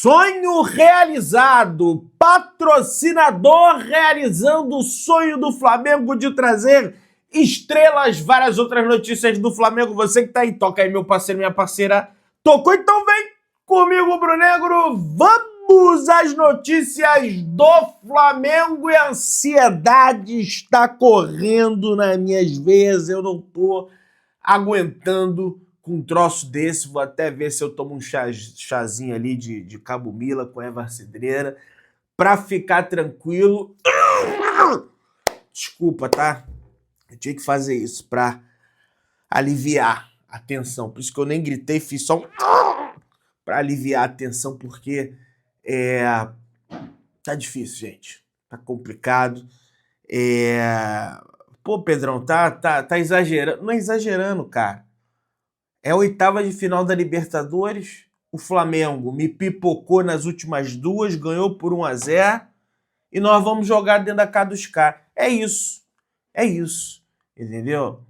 Sonho realizado, patrocinador realizando o sonho do Flamengo de trazer estrelas, várias outras notícias do Flamengo. Você que tá aí, toca aí, meu parceiro, minha parceira. Tocou? Então vem comigo, Brunegro. Vamos às notícias do Flamengo e a ansiedade está correndo nas minhas veias. Eu não tô aguentando com um troço desse. Vou até ver se eu tomo um chazinho ali de camomila com erva cidreira pra ficar tranquilo. Desculpa, tá? Eu tinha que fazer isso pra aliviar a tensão. Por isso que eu nem gritei, fiz só um... pra aliviar a tensão, porque tá difícil, gente. Tá complicado. Pô, Pedrão, tá exagerando. Não é exagerando, cara. É a oitava de final da Libertadores. O Flamengo me pipocou nas últimas duas, ganhou por 1-0. E nós vamos jogar dentro da casa dos caras. É isso. É isso. Entendeu?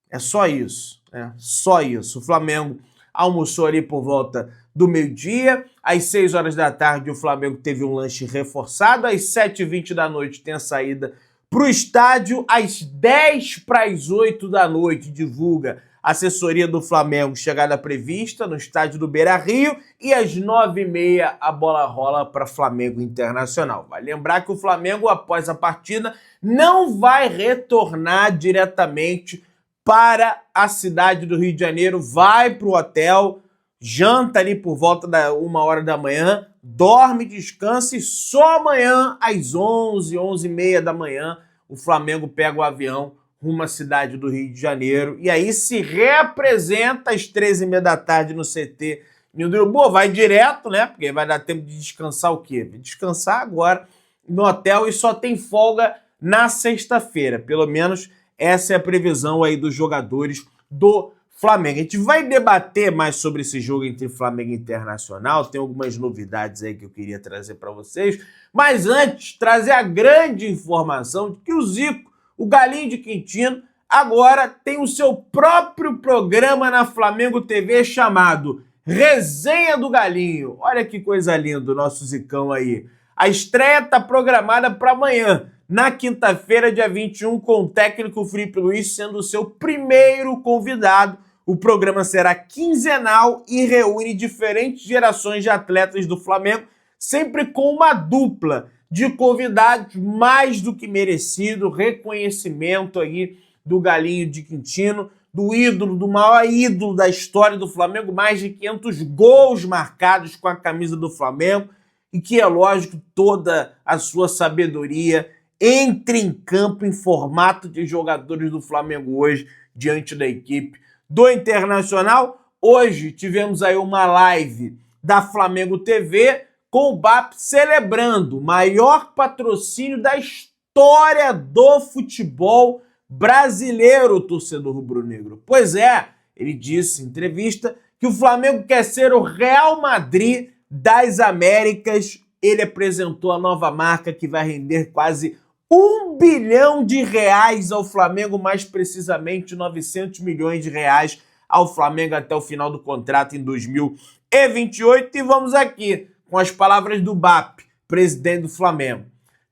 É só isso. É só isso. O Flamengo almoçou ali por volta do meio-dia. Às 6 horas da tarde, o Flamengo teve um lanche reforçado. Às 7h20 da noite, tem a saída pro estádio. Às 7h10 da noite, divulga a assessoria do Flamengo, chegada prevista no estádio do Beira-Rio. E às 9h30, a bola rola para Flamengo Internacional. Vai lembrar que o Flamengo, após a partida, não vai retornar diretamente para a cidade do Rio de Janeiro, vai para o hotel, janta ali por volta da 1h da manhã, dorme, descansa e só amanhã, às 11h30 da manhã, o Flamengo pega o avião rumo à cidade do Rio de Janeiro e aí se reapresenta às 13h30 da tarde no CT Nildo Urubu. Vai direto, né? Porque vai dar tempo de descansar o quê? Descansar agora no hotel e só tem folga na sexta-feira. Pelo menos essa é a previsão aí dos jogadores do Flamengo. A gente vai debater mais sobre esse jogo entre Flamengo e Internacional. Tem algumas novidades aí que eu queria trazer para vocês. Mas antes, trazer a grande informação de que o Zico, o Galinho de Quintino, agora tem o seu próprio programa na Flamengo TV chamado Resenha do Galinho. Olha que coisa linda o nosso Zicão aí. A estreia está programada para amanhã, na quinta-feira, dia 21, com o técnico Felipe Luiz sendo o seu primeiro convidado. O programa será quinzenal e reúne diferentes gerações de atletas do Flamengo, sempre com uma dupla de convidados mais do que merecido. Reconhecimento aí do Galinho de Quintino, do ídolo, do maior ídolo da história do Flamengo, mais de 500 gols marcados com a camisa do Flamengo, e que, é lógico, toda a sua sabedoria entre em campo em formato de jogadores do Flamengo hoje, diante da equipe do Internacional. Hoje tivemos aí uma live da Flamengo TV com o BAP celebrando o maior patrocínio da história do futebol brasileiro, torcedor rubro-negro. Pois é, ele disse em entrevista que o Flamengo quer ser o Real Madrid das Américas. Ele apresentou a nova marca que vai render quase R$1 bilhão ao Flamengo, mais precisamente 900 milhões de reais ao Flamengo até o final do contrato em 2028. E vamos aqui com as palavras do BAP, presidente do Flamengo.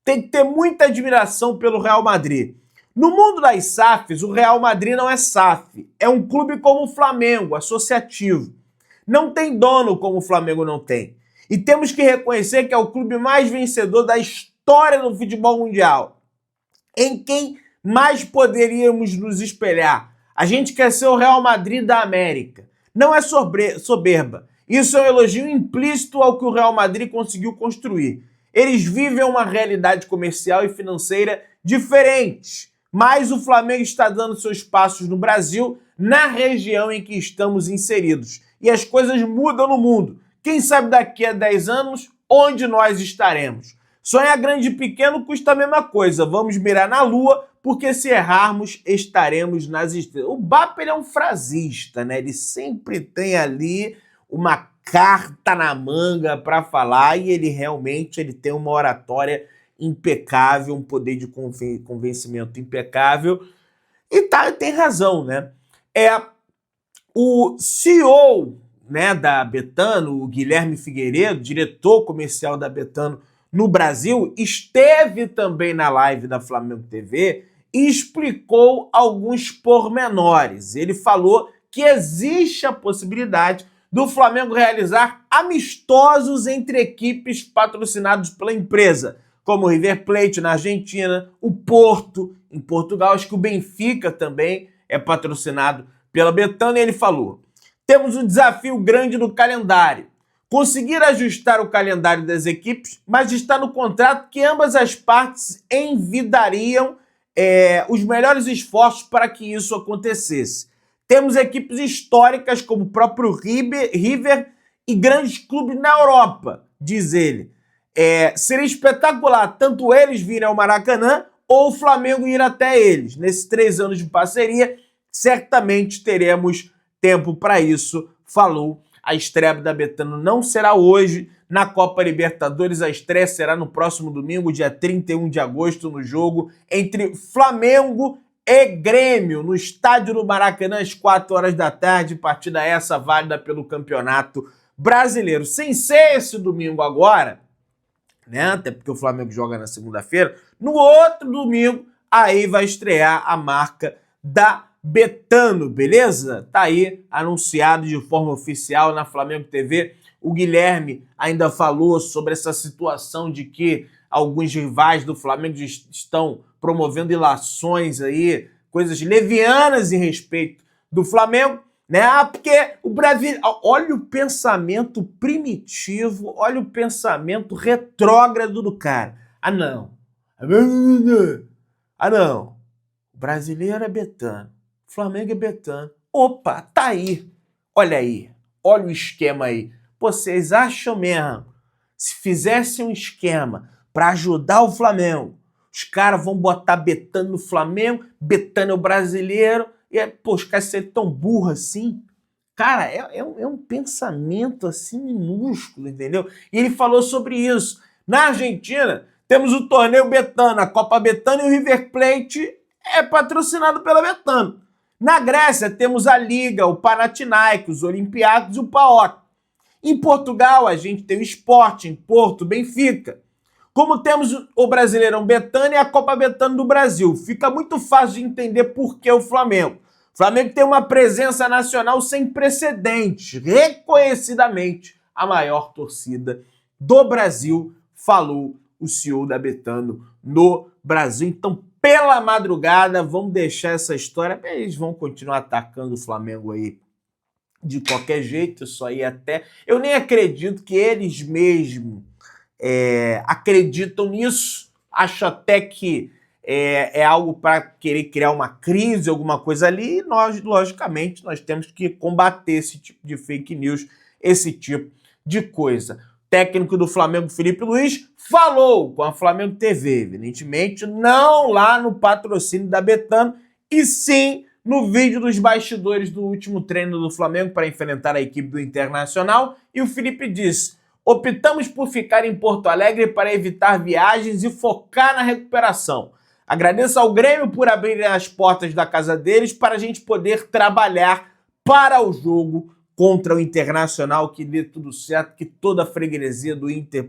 Tem que ter muita admiração pelo Real Madrid. No mundo das SAFs, o Real Madrid não é SAF. É um clube como o Flamengo, associativo. Não tem dono como o Flamengo não tem. E temos que reconhecer que é o clube mais vencedor da história do futebol mundial. Em quem mais poderíamos nos espelhar? A gente quer ser o Real Madrid da América. Não é soberba. Isso é um elogio implícito ao que o Real Madrid conseguiu construir. Eles vivem uma realidade comercial e financeira diferente, mas o Flamengo está dando seus passos no Brasil, na região em que estamos inseridos. E as coisas mudam no mundo. Quem sabe daqui a 10 anos, onde nós estaremos? Sonhar grande e pequeno custa a mesma coisa. Vamos mirar na lua, porque se errarmos, estaremos nas estrelas. O BAP, ele é um frasista, né? Ele sempre tem ali uma carta na manga para falar e ele realmente tem uma oratória impecável, um poder de convencimento impecável. E tem razão, né? O CEO né, da Betano, o Guilherme Figueiredo, diretor comercial da Betano no Brasil, esteve também na live da Flamengo TV e explicou alguns pormenores. Ele falou que existe a possibilidade do Flamengo realizar amistosos entre equipes patrocinados pela empresa, como o River Plate na Argentina, o Porto em Portugal, acho que o Benfica também é patrocinado pela Betano, e ele falou: temos um desafio grande no calendário. Conseguir ajustar o calendário das equipes, mas está no contrato que ambas as partes envidariam os melhores esforços para que isso acontecesse. Temos equipes históricas como o próprio River e grandes clubes na Europa, diz ele. Seria espetacular tanto eles virem ao Maracanã ou o Flamengo ir até eles. Nesses 3 anos de parceria, certamente teremos tempo para isso, falou. A estreia da Betano não será hoje na Copa Libertadores, a estreia será no próximo domingo, dia 31 de agosto, no jogo entre Flamengo e Grêmio, no estádio do Maracanã, às 4 horas da tarde, partida essa válida pelo Campeonato Brasileiro. Sem ser esse domingo agora, né, até porque o Flamengo joga na segunda-feira, no outro domingo, aí vai estrear a marca da Betano, beleza? Tá aí anunciado de forma oficial na Flamengo TV. O Guilherme ainda falou sobre essa situação de que alguns rivais do Flamengo estão promovendo ilações aí, coisas levianas em respeito do Flamengo, né? Porque o Brasil... Olha o pensamento primitivo, olha o pensamento retrógrado do cara. Ah, não. Ah, não. O brasileiro é Betano. Flamengo é Betano. Opa, tá aí. Olha aí. Olha o esquema aí. Vocês acham mesmo, se fizessem um esquema para ajudar o Flamengo, os caras vão botar Betano no Flamengo, Betano é o brasileiro, e pô, os caras serem tão burros assim? Cara, é um pensamento assim minúsculo, entendeu? E ele falou sobre isso. Na Argentina, temos o torneio Betano, a Copa Betano, e o River Plate é patrocinado pela Betano. Na Grécia, temos a Liga, o Panathinaikos, os Olympiacos e o PAOK. Em Portugal, a gente tem o Sporting, Porto, Benfica. Como temos o Brasileirão Betano e a Copa Betano do Brasil, fica muito fácil de entender por que o Flamengo. O Flamengo tem uma presença nacional sem precedentes, reconhecidamente a maior torcida do Brasil, falou o CEO da Betano no Brasil. Então, pela madrugada, vamos deixar essa história, eles vão continuar atacando o Flamengo aí de qualquer jeito, isso aí até... Eu nem acredito que eles mesmos acreditam nisso, acho até que é algo para querer criar uma crise, alguma coisa ali, e nós, logicamente, nós temos que combater esse tipo de fake news, esse tipo de coisa. O técnico do Flamengo, Felipe Luiz, falou com a Flamengo TV, evidentemente, não lá no patrocínio da Betano, e sim no vídeo dos bastidores do último treino do Flamengo para enfrentar a equipe do Internacional, e o Felipe disse: optamos por ficar em Porto Alegre para evitar viagens e focar na recuperação. Agradeço ao Grêmio por abrirem as portas da casa deles para a gente poder trabalhar para o jogo contra o Internacional, que dê tudo certo, que toda a freguesia do Inter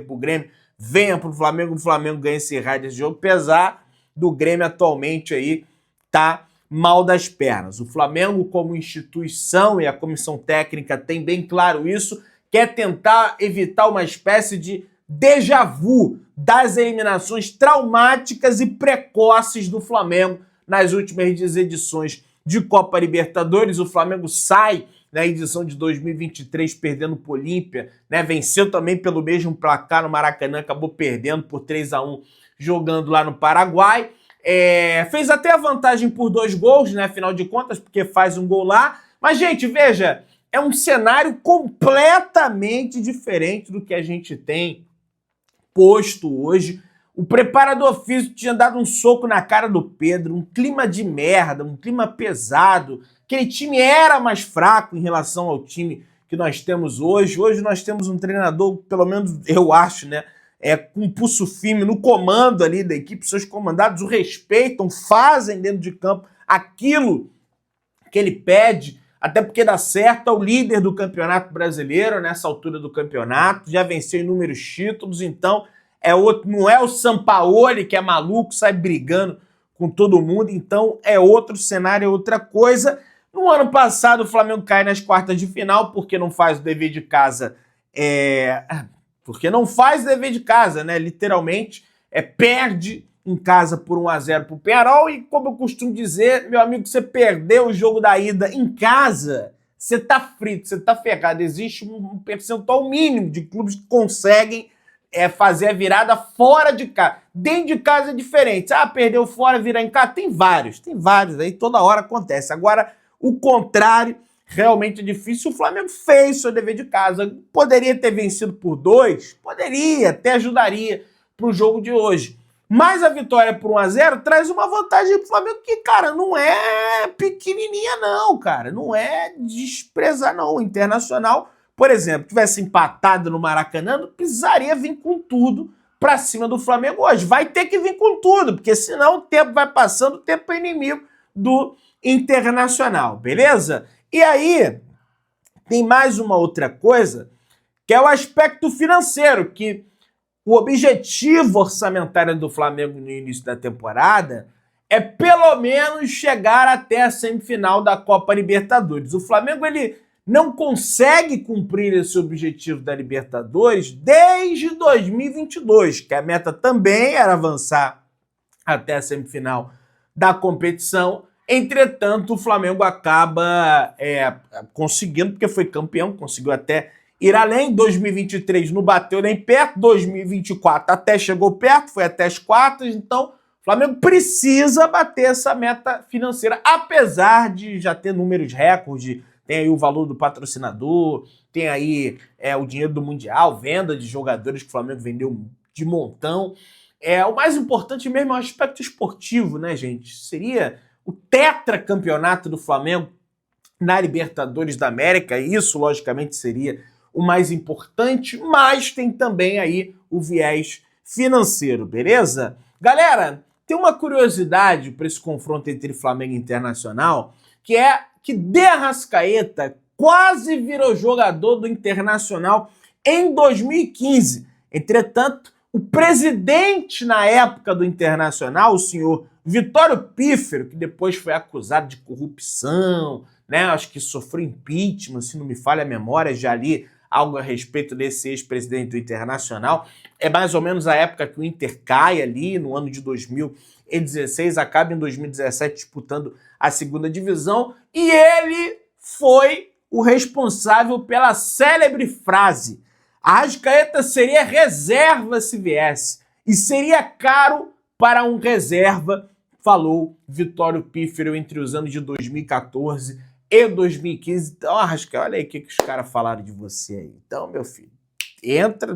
pro Grêmio venha pro Flamengo, o Flamengo ganhe esse raio desse jogo, apesar do Grêmio atualmente aí tá mal das pernas. O Flamengo, como instituição, e a comissão técnica tem bem claro isso, quer tentar evitar uma espécie de déjà vu das eliminações traumáticas e precoces do Flamengo nas últimas edições de Copa Libertadores. O Flamengo sai na edição de 2023 perdendo para o Olímpia, né? Venceu também pelo mesmo placar no Maracanã, acabou perdendo por 3-1 jogando lá no Paraguai. Fez até a vantagem por 2 gols, né? Afinal de contas, porque faz um gol lá. Mas, gente, veja, é um cenário completamente diferente do que a gente tem posto hoje. O preparador físico tinha dado um soco na cara do Pedro, um clima de merda, um clima pesado. Aquele time era mais fraco em relação ao time que nós temos hoje. Hoje nós temos um treinador, pelo menos eu acho, né? Com pulso firme no comando ali da equipe, seus comandados o respeitam, fazem dentro de campo aquilo que ele pede. até porque dá certo, é o líder do Campeonato Brasileiro nessa altura do campeonato, já venceu inúmeros títulos, então não é o Sampaoli que é maluco, sai brigando com todo mundo, então é outro cenário, é outra coisa. No ano passado o Flamengo cai nas quartas de final porque não faz o dever de casa, porque não faz o dever de casa, né? Literalmente, perde em casa por 1-0 pro Penharol, e como eu costumo dizer, meu amigo, você perdeu o jogo da ida em casa, você tá frito, você tá ferrado. Existe um percentual mínimo de clubes que conseguem fazer a virada fora de casa. Dentro de casa é diferente. Perdeu fora, virar em casa. Tem vários, aí toda hora acontece. Agora, o contrário realmente é difícil. O Flamengo fez seu dever de casa. Poderia ter vencido por 2? Poderia, até ajudaria pro jogo de hoje. Mas a vitória por 1-0 traz uma vantagem pro Flamengo que, cara, não é pequenininha não, cara. Não é desprezar não. O Internacional, por exemplo, tivesse empatado no Maracanã, não precisaria vir com tudo pra cima do Flamengo hoje. Vai ter que vir com tudo, porque senão o tempo vai passando, o tempo é inimigo do Internacional, beleza? E aí, tem mais uma outra coisa, que é o aspecto financeiro, que o objetivo orçamentário do Flamengo no início da temporada é pelo menos chegar até a semifinal da Copa Libertadores. O Flamengo ele não consegue cumprir esse objetivo da Libertadores desde 2022, que a meta também era avançar até a semifinal da competição. Entretanto, o Flamengo acaba conseguindo, porque foi campeão, conseguiu até ir além. 2023 não bateu nem perto, 2024 até chegou perto, foi até as quartas, então o Flamengo precisa bater essa meta financeira, apesar de já ter números recordes, tem aí o valor do patrocinador, tem aí o dinheiro do Mundial, venda de jogadores que o Flamengo vendeu de montão. O mais importante mesmo é o aspecto esportivo, né, gente? Seria o tetracampeonato do Flamengo na Libertadores da América, isso logicamente seria o mais importante, mas tem também aí o viés financeiro, beleza? Galera, tem uma curiosidade para esse confronto entre Flamengo e Internacional, que é que De Arrascaeta quase virou jogador do Internacional em 2015. Entretanto, o presidente na época do Internacional, o senhor Vitório Pífero, que depois foi acusado de corrupção, né? Acho que sofreu impeachment, se não me falha a memória, já li algo a respeito desse ex-presidente do Internacional. É mais ou menos a época que o Inter cai ali, no ano de 2016, acaba em 2017 disputando a segunda divisão, e ele foi o responsável pela célebre frase: Arrascaeta seria reserva se viesse, e seria caro para um reserva, falou Vitório Pífero entre os anos de 2014 e 2015. Então, Arrascaeta, olha aí o que os caras falaram de você aí. Então, meu filho, entra,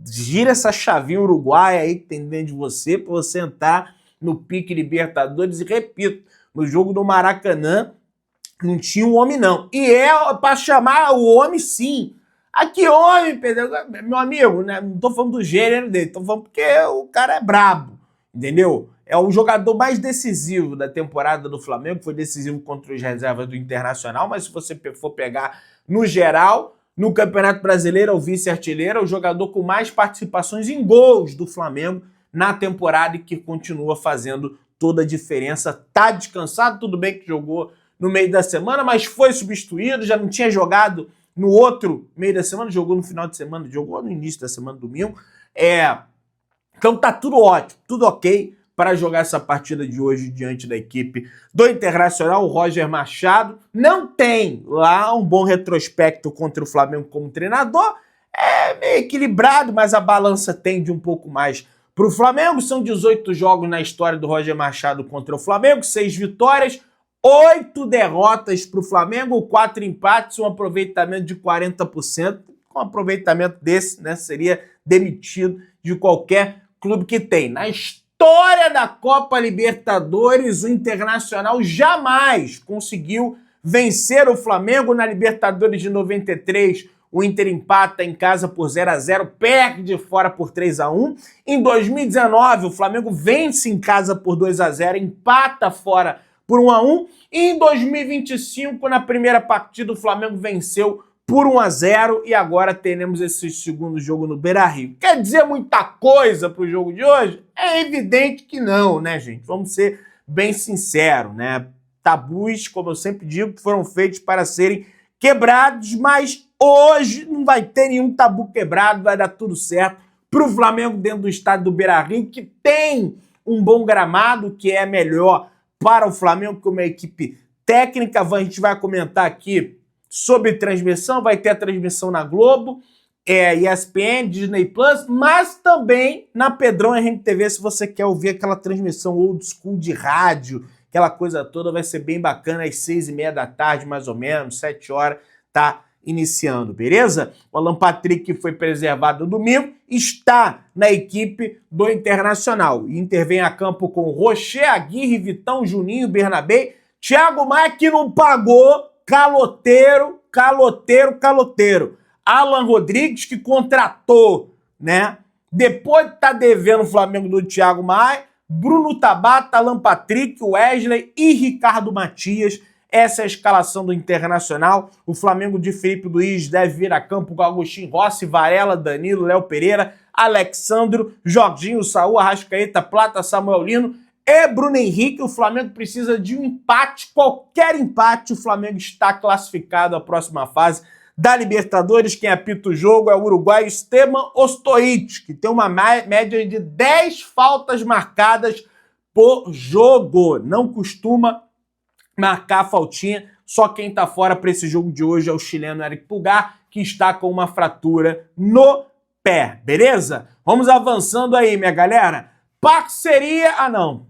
gira essa chavinha uruguaia aí que tem dentro de você para você entrar no pique Libertadores. E repito, no jogo do Maracanã não tinha um homem não. E para chamar o homem sim. Aqui homem, Pedro, meu amigo, né? Não tô falando do gênero dele, tô falando porque o cara é brabo, entendeu? É o jogador mais decisivo da temporada do Flamengo, foi decisivo contra os reservas do Internacional, mas se você for pegar no geral, no Campeonato Brasileiro, é o vice-artilheiro, é o jogador com mais participações em gols do Flamengo na temporada e que continua fazendo toda a diferença. Tá descansado, tudo bem que jogou no meio da semana, mas foi substituído, já não tinha jogado no outro meio da semana, jogou no final de semana, jogou no início da semana, domingo. Então tá tudo ótimo, tudo ok para jogar essa partida de hoje diante da equipe do Internacional. O Roger Machado não tem lá um bom retrospecto contra o Flamengo como treinador, é meio equilibrado, mas a balança tende um pouco mais para o Flamengo. São 18 jogos na história do Roger Machado contra o Flamengo, 6 vitórias, 8 derrotas para o Flamengo, 4 empates, um aproveitamento de 40%. Com um aproveitamento desse, né, seria demitido de qualquer clube que tem. Na história da Copa Libertadores, o Internacional jamais conseguiu vencer o Flamengo. Na Libertadores de 93, o Inter empata em casa por 0-0, perde fora por 3-1. Em 2019, o Flamengo vence em casa por 2-0, empata fora por 1-1. E em 2025, na primeira partida, o Flamengo venceu por 1-0 e agora teremos esse segundo jogo no Beira-Rio. Quer dizer muita coisa pro jogo de hoje? É evidente que não, né, gente? Vamos ser bem sinceros, né? Tabus, como eu sempre digo, foram feitos para serem quebrados, mas hoje não vai ter nenhum tabu quebrado, vai dar tudo certo pro Flamengo dentro do estádio do Beira-Rio, que tem um bom gramado, que é melhor para o Flamengo como equipe técnica. A gente vai comentar aqui sobre transmissão, vai ter a transmissão na Globo, ESPN, Disney Plus, mas também na Pedrão RMTV, se você quer ouvir aquela transmissão old school de rádio, aquela coisa toda, vai ser bem bacana, às 6h30 da tarde, mais ou menos, 7 horas, tá iniciando, beleza? O Alan Patrick, que foi preservado no domingo, está na equipe do Internacional. O Inter vem a campo com Rocher, Aguirre, Vitão, Juninho, Bernabé, Thiago Maia, que não pagou, caloteiro. Alan Rodrigues, que contratou, né? Depois de tá devendo o Flamengo do Thiago Maia, Bruno Tabata, Alan Patrick, Wesley e Ricardo Matias. Essa é a escalação do Internacional. O Flamengo de Felipe Luiz deve vir a campo com Agostinho Rossi, Varela, Danilo, Léo Pereira, Alexandro, Jorginho, Saúl, Arrascaeta, Plata, Samuel Lino e Bruno Henrique. O Flamengo precisa de um empate, qualquer empate. O Flamengo está classificado à próxima fase da Libertadores. Quem apita o jogo é o uruguaio Esteban Ostojic, que tem uma média de 10 faltas marcadas por jogo. Não costuma marcar a faltinha. Só quem tá fora para esse jogo de hoje é o chileno Eric Pulgar, que está com uma fratura no pé, beleza? Vamos avançando aí, minha galera. Parceria... Ah, não.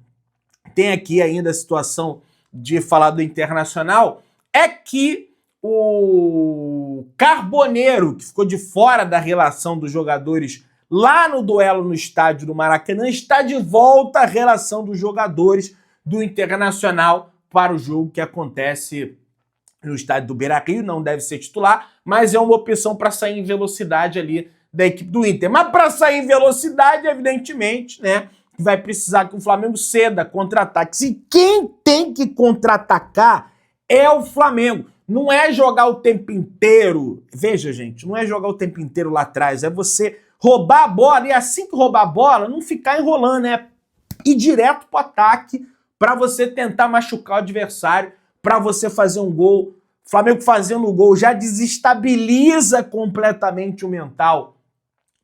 Tem aqui ainda a situação de falar do Internacional. É que o Carboneiro, que ficou de fora da relação dos jogadores lá no duelo no estádio do Maracanã, está de volta à relação dos jogadores do Internacional para o jogo que acontece no estádio do Beira-Rio. Não deve ser titular, mas é uma opção para sair em velocidade ali da equipe do Inter. Mas para sair em velocidade, evidentemente, né, vai precisar que o Flamengo ceda contra-ataques. E quem tem que contra-atacar é o Flamengo. Não é jogar o tempo inteiro. Veja, gente, não é jogar o tempo inteiro lá atrás. É você roubar a bola e assim que roubar a bola, não ficar enrolando, né? Ir direto pro ataque para você tentar machucar o adversário, para você fazer um gol. O Flamengo fazendo o gol já desestabiliza completamente o mental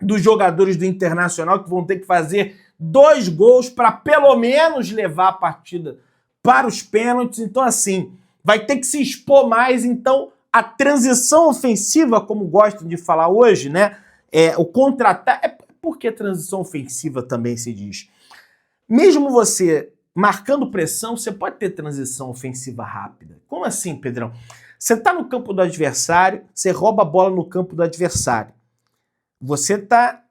dos jogadores do Internacional, que vão ter que fazer 2 gols para pelo menos levar a partida para os pênaltis. Então, assim, vai ter que se expor mais. Então, a transição ofensiva, como gostam de falar hoje, né? O contra-ataque. Por que transição ofensiva também se diz? Mesmo você marcando pressão, você pode ter transição ofensiva rápida. Como assim, Pedrão? Você está no campo do adversário, você rouba a bola no campo do adversário. Você está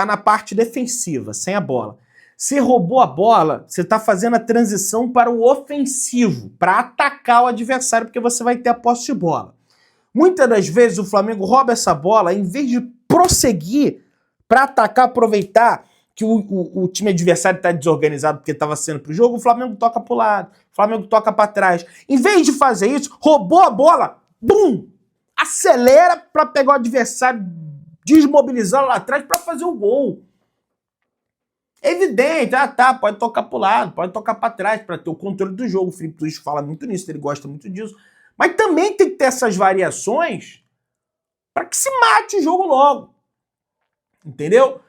na parte defensiva, sem a bola. Você roubou a bola, você está fazendo a transição para o ofensivo, para atacar o adversário, porque você vai ter a posse de bola. Muitas das vezes o Flamengo rouba essa bola, em vez de prosseguir para atacar, aproveitar que o time adversário está desorganizado porque estava sendo pro jogo, o Flamengo toca pro lado, o Flamengo toca para trás. Em vez de fazer isso, roubou a bola, bum! Acelera para pegar o adversário, desmobilizá-lo lá atrás para fazer o gol. É evidente, pode tocar pro lado, pode tocar para trás para ter o controle do jogo. O Felipe Luiz fala muito nisso, ele gosta muito disso. Mas também tem que ter essas variações para que se mate o jogo logo. Entendeu?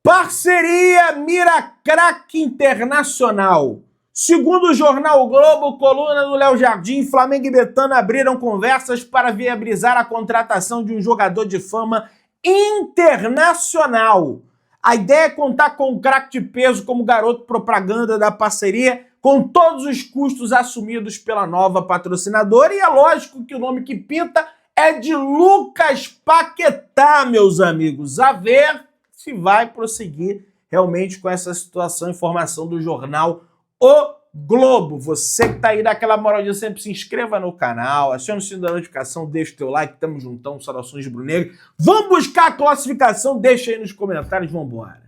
Parceria Miracraque Internacional. Segundo o jornal o Globo, coluna do Léo Jardim, Flamengo e Betano abriram conversas para viabilizar a contratação de um jogador de fama internacional. A ideia é contar com um craque de peso como garoto propaganda da parceria, com todos os custos assumidos pela nova patrocinadora. E é lógico que o nome que pinta é de Lucas Paquetá, meus amigos. A ver se vai prosseguir realmente com essa situação. Informação do jornal O Globo. Você que tá aí, dá aquela moralzinha sempre, se inscreva no canal, acione o sininho da notificação, deixa o teu like, tamo juntão, saudações rubro-negras. Vamos buscar a classificação, deixa aí nos comentários, vambora.